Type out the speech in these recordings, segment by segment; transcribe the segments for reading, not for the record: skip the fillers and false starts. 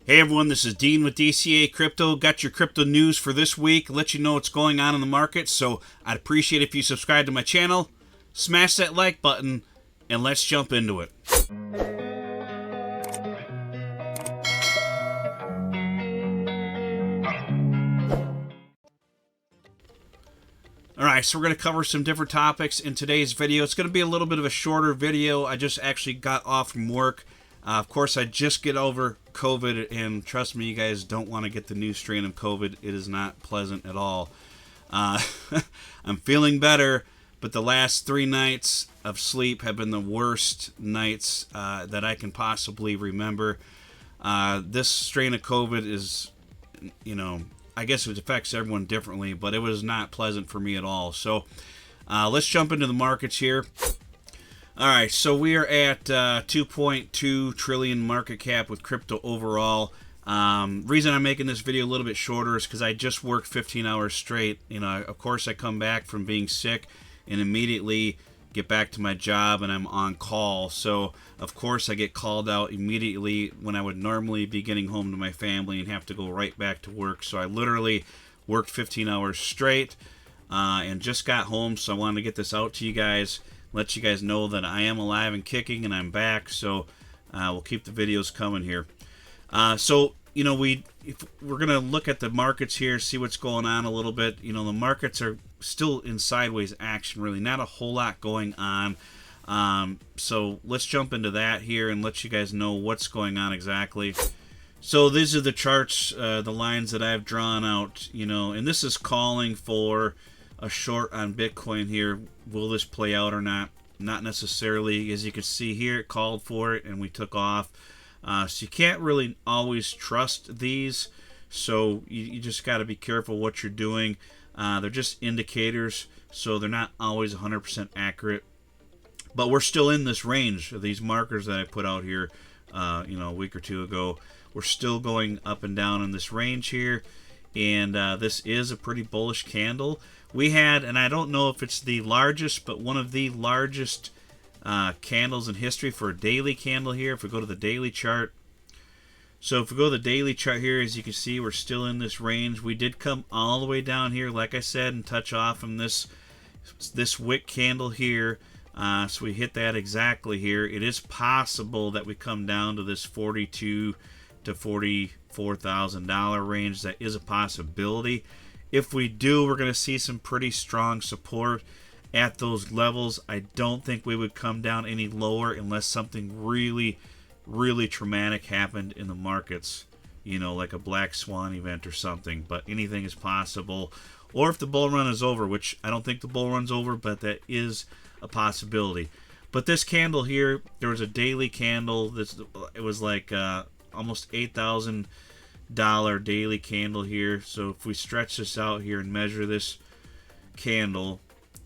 Hey everyone, this is Dean with DCA Crypto. Got your crypto news for this week. Let you know what's going on in the market. So I'd appreciate if you subscribe to my channel, smash that like button, and let's jump into it. Alright, so we're going to cover some different topics in today's video. It's going to be a little bit of a shorter video. I just actually got off from work. Of course, I just get over COVID, and trust me, you guys don't want to get the new strain of COVID. It is not pleasant at all. I'm feeling better, but the last 3 nights of sleep have been the worst nights that I can possibly remember. This strain of COVID is, I guess it affects everyone differently, but it was not pleasant for me at all. So let's jump into the markets here. All right, so we are at 2.2 trillion market cap with crypto overall. Reason I'm making this video a little bit shorter is because I just worked 15 hours straight. Of course, I come back from being sick and immediately get back to my job, and I'm on call. So, of course, I get called out immediately when I would normally be getting home to my family and have to go right back to work. So I literally worked 15 hours straight and just got home, so I wanted to get this out to you guys. Let you guys know that I am alive and kicking and I'm back, so we'll keep the videos coming here. So if we're going to look at the markets here, see what's going on a little bit. The markets are still in sideways action, really. Not a whole lot going on. So let's jump into that here and let you guys know what's going on exactly. So these are the charts, the lines that I've drawn out, and this is calling for a short on Bitcoin here. Will this play out or not? Not necessarily. As you can see here, it called for it and we took off. So you can't really always trust these. So you just got to be careful what you're doing. They're just indicators, so they're not always 100% accurate. But we're still in this range of these markers that I put out here, a week or two ago. We're still going up and down in this range here. And this is a pretty bullish candle. We had, and I don't know if it's the largest, but one of the largest candles in history for a daily candle here. If we go to the daily chart. So if we go to the daily chart here, as you can see, we're still in this range. We did come all the way down here, like I said, and touch off from this wick candle here. So we hit that exactly here. It is possible that we come down to this $42,000 to $44,000 range. That is a possibility. If we do, we're going to see some pretty strong support at those levels. I don't think we would come down any lower unless something really, really traumatic happened in the markets, like a black swan event or something. But anything is possible. Or if the bull run is over, which I don't think the bull run's over, but that is a possibility. But this candle here, there was a daily candle. It was like almost $8,000 daily candle here. So if we stretch this out here and measure this candle,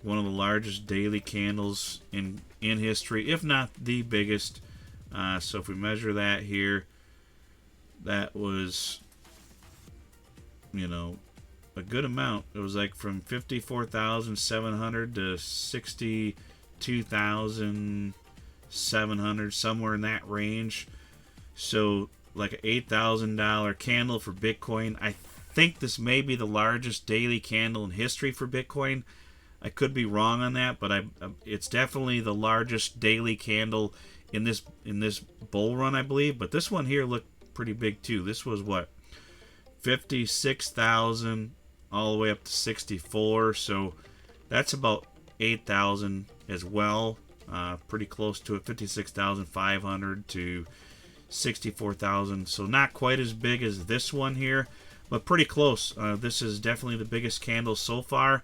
one of the largest daily candles in history, if not the biggest. So if we measure that here, that was a good amount. It was like from 54,700 to 62,700, somewhere in that range. So like an $8,000 candle for Bitcoin. I think this may be the largest daily candle in history for Bitcoin. I could be wrong on that, but it's definitely the largest daily candle in this bull run, I believe. But this one here looked pretty big too. This was what, 56,000 all the way up to 64. So that's about 8,000 as well. Pretty close to it, 56,500 to 64,000. So not quite as big as this one here, but pretty close. This is definitely the biggest candle so far.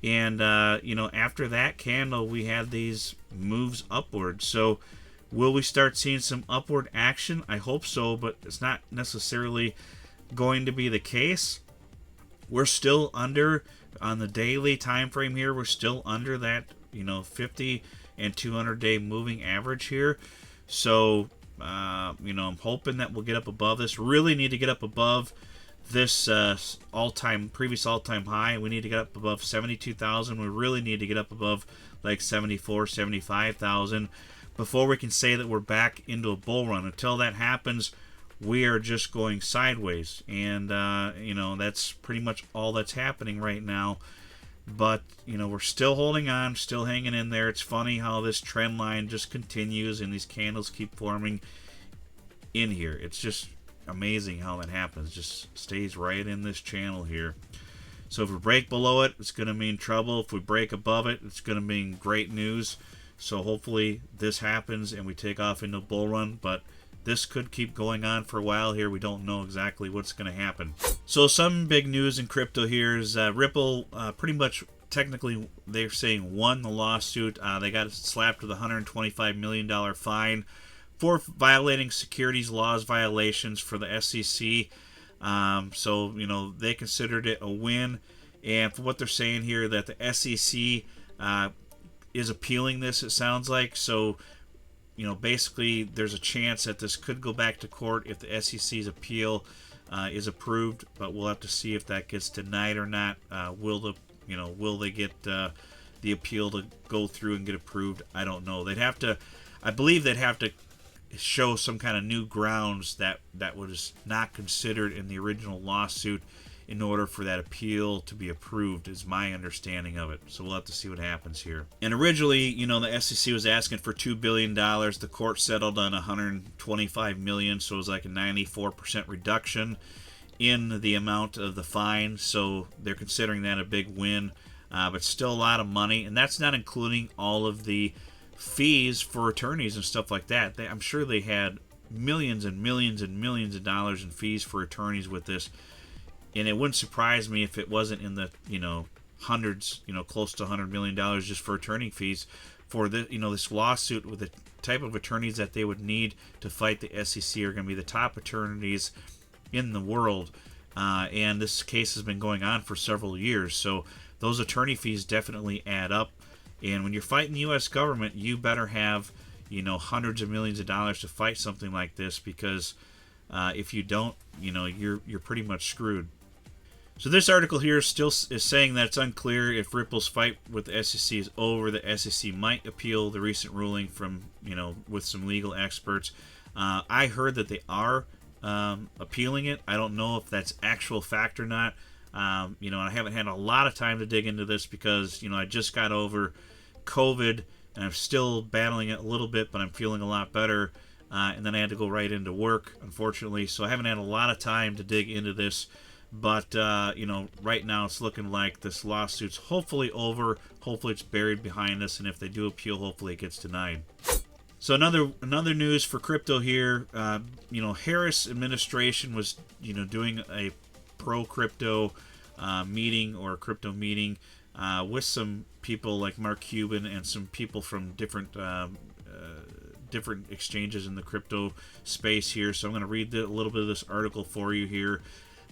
And after that candle, we had these moves upward. So will we start seeing some upward action? I hope so, but it's not necessarily going to be the case. We're still under, on the daily time frame here, we're still under that 50 and 200 day moving average here. So I'm hoping that we'll get up above this. Really need to get up above this previous all-time high. We need to get up above 72,000. We really need to get up above like 74, 75,000 before we can say that we're back into a bull run. Until that happens, we are just going sideways. And, that's pretty much all that's happening right now. But, we're still holding on, still hanging in there. It's funny how this trend line just continues and these candles keep forming in here. It's just amazing how that happens. Just stays right in this channel here. So if we break below it, it's going to mean trouble. If we break above it, it's going to mean great news. So hopefully this happens and we take off into a bull run. But this could keep going on for a while here. We don't know exactly what's going to happen. So some big news in crypto here is Ripple pretty much, technically, they're saying won the lawsuit. They got slapped with a $125 million fine for violating securities laws violations for the SEC. So, they considered it a win. And for what they're saying here, that the SEC is appealing this, it sounds like. So, basically there's a chance that this could go back to court if the SEC's appeal is approved. But we'll have to see if that gets denied or not. Will they get the appeal to go through and get approved? I don't know. I believe they'd have to show some kind of new grounds that was not considered in the original lawsuit in order for that appeal to be approved, is my understanding of it. So we'll have to see what happens here. And originally, the SEC was asking for $2 billion. The court settled on $125 million, so it was like a 94% reduction in the amount of the fine. So they're considering that a big win, but still a lot of money. And that's not including all of the fees for attorneys and stuff like that. I'm sure they had millions and millions and millions of dollars in fees for attorneys with this, and it wouldn't surprise me if it wasn't in the hundreds, close to $100 million just for attorney fees for the this lawsuit. With the type of attorneys that they would need to fight the SEC are going to be the top attorneys in the world, and this case has been going on for several years, so those attorney fees definitely add up. And when you're fighting the U.S. government, you better have, hundreds of millions of dollars to fight something like this, because if you don't, you're pretty much screwed. So this article here is saying that it's unclear if Ripple's fight with the SEC is over. The SEC might appeal the recent ruling from, with some legal experts. I heard that they are appealing it. I don't know if that's actual fact or not. I haven't had a lot of time to dig into this because, I just got over COVID and I'm still battling it a little bit, but I'm feeling a lot better. And then I had to go right into work, unfortunately. So I haven't had a lot of time to dig into this. But, right now it's looking like this lawsuit's hopefully over. Hopefully it's buried behind us. And if they do appeal, hopefully it gets denied. So another news for crypto here. Harris administration was, doing a pro-crypto meeting or crypto meeting with some people like Mark Cuban and some people from different exchanges in the crypto space here. So I'm going to read a little bit of this article for you here.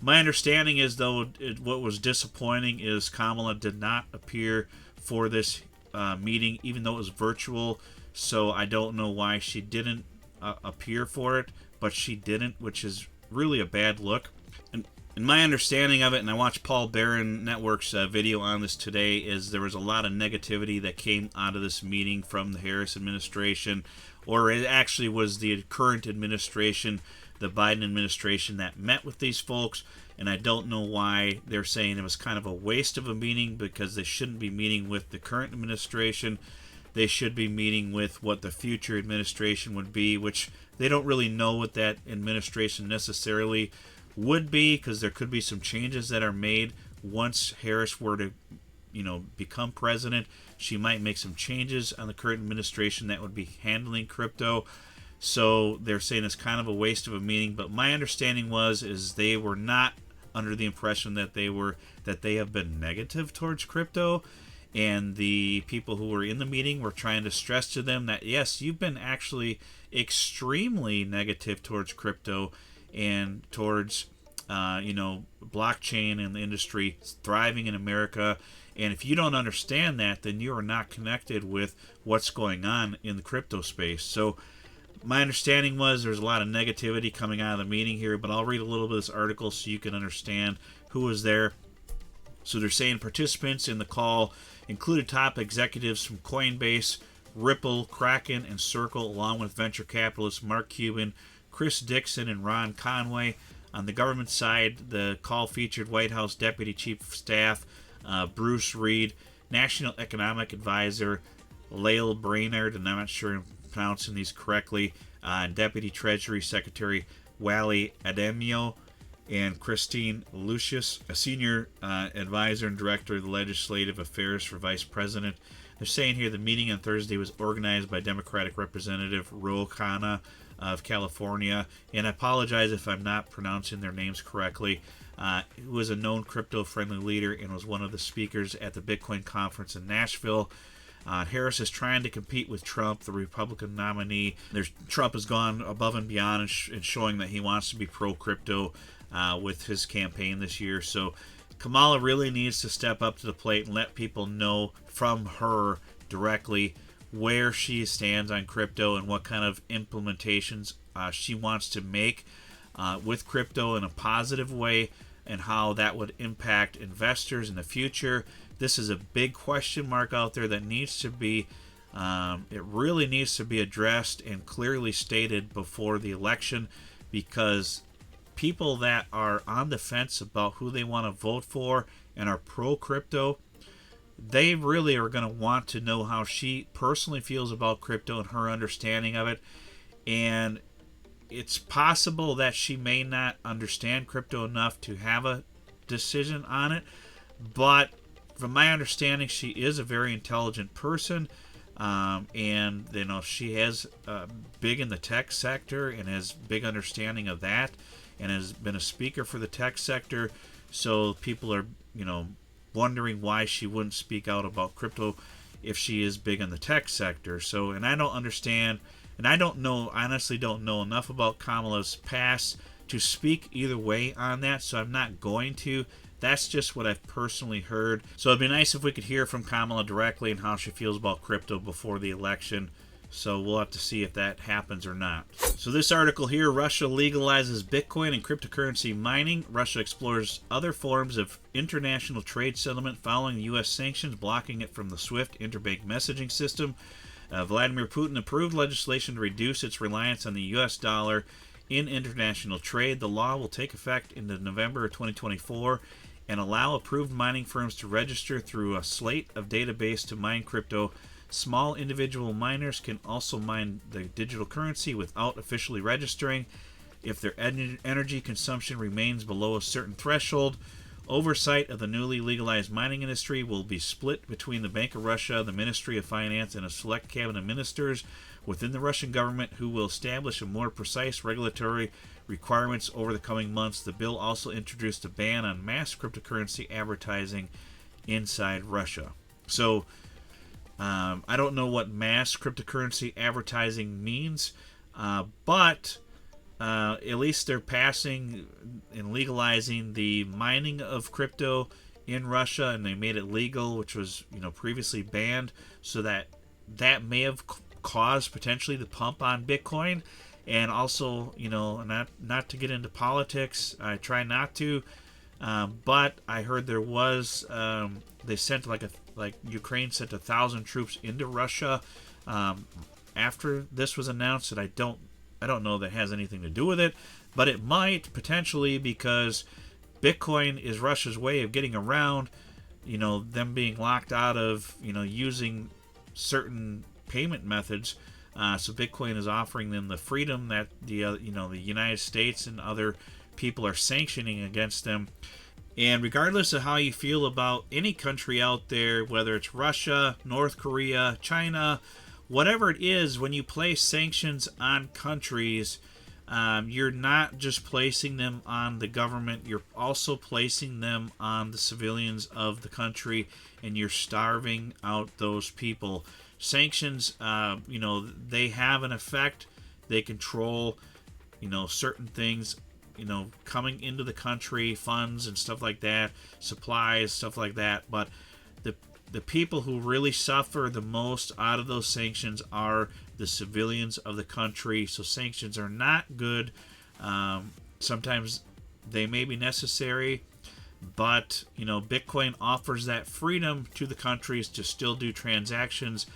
My understanding is, though, what was disappointing is Kamala did not appear for this meeting, even though it was virtual. So I don't know why she didn't appear for it, but she didn't, which is really a bad look. And my understanding of it, and I watched Paul Barron Network's video on this today, is there was a lot of negativity that came out of this meeting from the Harris administration, or it actually was the current administration, the Biden administration, that met with these folks. And I don't know why they're saying it was kind of a waste of a meeting, because they shouldn't be meeting with the current administration. They should be meeting with what the future administration would be, which they don't really know what that administration necessarily would be, because there could be some changes that are made once Harris were to, become president. She might make some changes on the current administration that would be handling crypto. So they're saying it's kind of a waste of a meeting. But my understanding is they were not under the impression that they have been negative towards crypto. And the people who were in the meeting were trying to stress to them that, yes, you've been actually extremely negative towards crypto and towards, blockchain and the industry thriving in America. And if you don't understand that, then you are not connected with what's going on in the crypto space. So my understanding was there's a lot of negativity coming out of the meeting here, but I'll read a little bit of this article so you can understand who was there. So they're saying participants in the call included top executives from Coinbase, Ripple, Kraken, and Circle, along with venture capitalist Mark Cuban, Chris Dixon and Ron Conway. On the government side, the call featured White House Deputy Chief of Staff Bruce Reed, National Economic Advisor Lael Brainerd, and I'm not sure I'm pronouncing these correctly, and Deputy Treasury Secretary Wally Ademio, and Christine Lucius, a senior advisor and director of the Legislative Affairs for Vice President. They're saying here the meeting on Thursday was organized by Democratic Representative Ro Khanna of California, and I apologize if I'm not pronouncing their names correctly. He was a known crypto-friendly leader and was one of the speakers at the Bitcoin conference in Nashville. Harris is trying to compete with Trump, the Republican nominee. Trump has gone above and beyond in showing that he wants to be pro-crypto with his campaign this year. So Kamala really needs to step up to the plate and let people know from her directly where she stands on crypto and what kind of implementations she wants to make with crypto in a positive way, and how that would impact investors in the future. This is a big question mark out there that needs to be, it really needs to be addressed and clearly stated before the election, because people that are on the fence about who they want to vote for and are pro-crypto, they really are going to want to know how she personally feels about crypto and her understanding of it. And it's possible that she may not understand crypto enough to have a decision on it, but from my understanding, she is a very intelligent person, and she has big in the tech sector and has big understanding of that, and has been a speaker for the tech sector. So people are wondering why she wouldn't speak out about crypto if she is big in the tech sector. So, and I don't understand, and I honestly don't know enough about Kamala's past to speak either way on that, so I'm not going to. That's just what I've personally heard. So it'd be nice if we could hear from Kamala directly and how she feels about crypto before the election. So we'll have to see if that happens or not. So this article here, Russia legalizes Bitcoin and cryptocurrency mining. Russia explores other forms of international trade settlement following the U.S. sanctions blocking it from the SWIFT interbank messaging system. Vladimir Putin approved legislation to reduce its reliance on the U.S. dollar in international trade. The law will take effect in November of 2024 and allow approved mining firms to register through a slate of database to mine crypto. Small individual miners can also mine the digital currency without officially registering. If their energy consumption remains below a certain threshold, oversight of the newly legalized mining industry will be split between the Bank of Russia, the Ministry of Finance, and a select cabinet of ministers within the Russian government who will establish a more precise regulatory requirements over the coming months. The bill also introduced a ban on mass cryptocurrency advertising inside Russia. So, I don't know what mass cryptocurrency advertising means, but at least they're passing and legalizing the mining of crypto in Russia, and they made it legal, which was previously banned, so that may have caused potentially the pump on Bitcoin. And also, not to get into politics, I try not to, but I heard there was they sent like Ukraine sent 1,000 troops into Russia after this was announced. And I don't know that has anything to do with it, but it might potentially, because Bitcoin is Russia's way of getting around them being locked out of using certain payment methods. So Bitcoin is offering them the freedom that the United States and other people are sanctioning against them. And regardless of how you feel about any country out there, whether it's Russia, North Korea, China, whatever it is, when you place sanctions on countries, you're not just placing them on the government, you're also placing them on the civilians of the country, and you're starving out those people. Sanctions, they have an effect. They control, certain things, coming into the country, funds and stuff like that, supplies, stuff like that. But the people who really suffer the most out of those sanctions are the civilians of the country. So sanctions are not good. Sometimes they may be necessary, but Bitcoin offers that freedom to the countries to still do transactions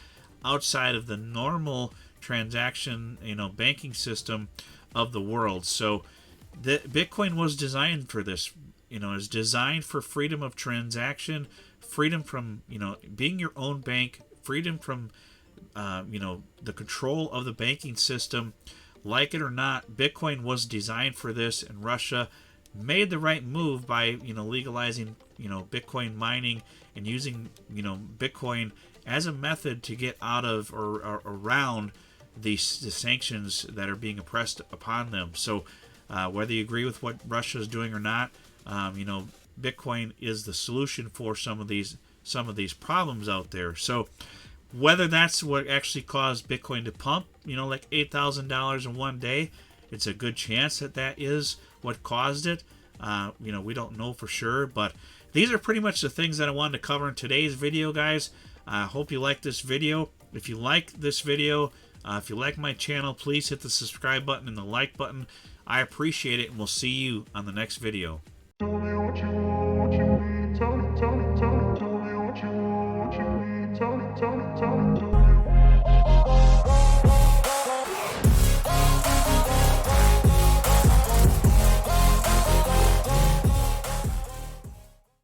outside of the normal transaction banking system of the world. So the Bitcoin was designed for this. Is designed for freedom of transaction, freedom from being your own bank, freedom from the control of the banking system. Like it or not, Bitcoin was designed for this, and Russia made the right move by legalizing Bitcoin mining and using Bitcoin as a method to get out of or around the sanctions that are being oppressed upon them. So whether you agree with what Russia is doing or not, Bitcoin is the solution for some of these problems out there. So whether that's what actually caused Bitcoin to pump, like $8,000 in one day, it's a good chance that is what caused it. We don't know for sure, but these are pretty much the things that I wanted to cover in today's video, guys. I hope you like this video. If you like this video, if you like my channel, please hit the subscribe button and the like button. I appreciate it, and we'll see you on the next video. Tell me what you want.